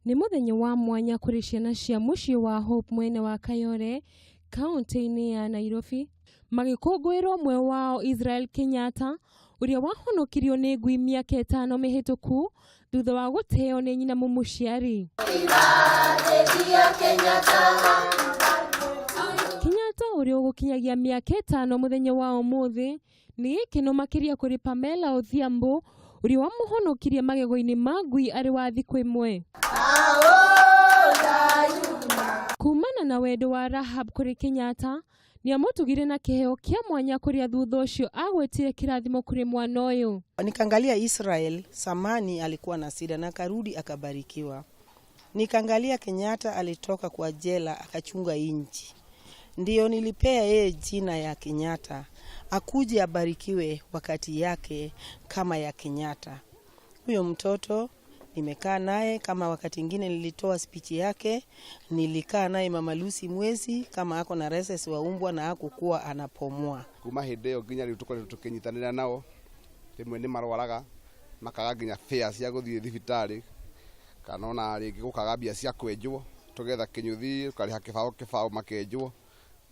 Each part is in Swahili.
Ni muthenya wa mwanya kuri ciana cia mucii wa Hope mwena wa Kayole, kaunti-ini ya Nairobi. Magikungwirwo mwe wao Israel Kenyatta, uria wahonokirio ni ngui miaka itano mihituku thutha wa guteo ni nyina mumuciari. Kenyatta uria ugukunyagia miaka itano muthenya wa umuthi ni gikeno makiria kuri Pamela Odhiambo uria wamuhonokirie magego-ini ma ngui ari wa thiku imwe. Kuumana na wendo wa Rahab kuri Kenyatta ni amutugire na kiheo kia mwanya kuria thutha ucio agwetire kirathimo kuri mwana uyu. Nikaangalia Israel samani alikuwa na sida na karudi akabarikiwa. Nikaangalia Kenyatta alitoka kwa jela akachunga inchi. Ndiyo nilipea yeye jina ya Kenyatta. Akuje abarikiwe wakati yake kama ya Kenyatta. Huyo mtoto nimekaa naye kama wakati mwingine nilitoa speech yake, nilikaa naye Mama Lucy mwezi kama ako na rhesus wa umbwa na hakukuwa anapomua. Kuma hindeo nginya riu tukinyitanira nao rimwe ni marwaraga makaga nginya fare cia guthie thibitari kana ona ringi gukaga bia cia kwenjwo tugetha kinyuthi ukariha kibao makenjwo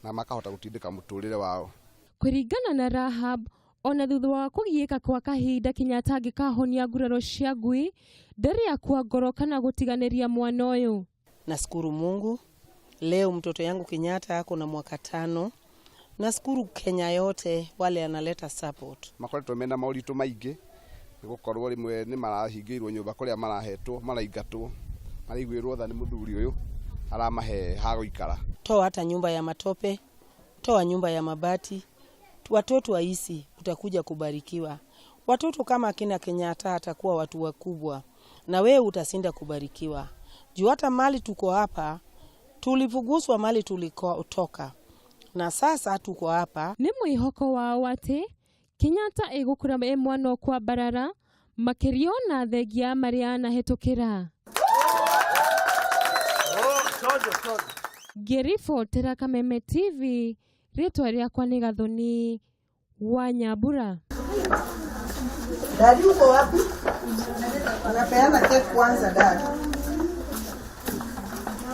na makahota gutindika muturire wao. Kuringana na Rahab, ona thutha wa kugiika kwa kahinda Kenyatta agikahonia nguraro cia ngui ndari akua ngoro kana gutiganiria mwana uyu. Nashukuru Mungu, leo mtoto yangu Kenyatta ako na mwaka 5. Nashukuru Kenya yote wale analeta support. Makoretwo mena mauritu maingi nigukorwo rimwe ni marahingirwo nyumba kuria marahetwo maraingatwo marigwirwo tha ni muthuri uyu aramahe ha guikara. Toa hata nyumba ya matope, toa nyumba ya mabati. Watoto waisi utakuja kubarikiwa. Watoto kama akina Kenyatta atakuwa watu wakubwa na wewe utasinda kubarikiwa. Juu hata mali tuko hapa tulivuguswa mali tulikotoka na sasa tuko hapa. Ni mwihoko wao ati Kenyatta egukura mwana kwa barara makirio na thegia maria anahetukira. Gerifo Terakameme TV, Rito riakwa ni Gathoni Wanyabura. Dadi uko wapi? Anapeana keki kwanza dadi.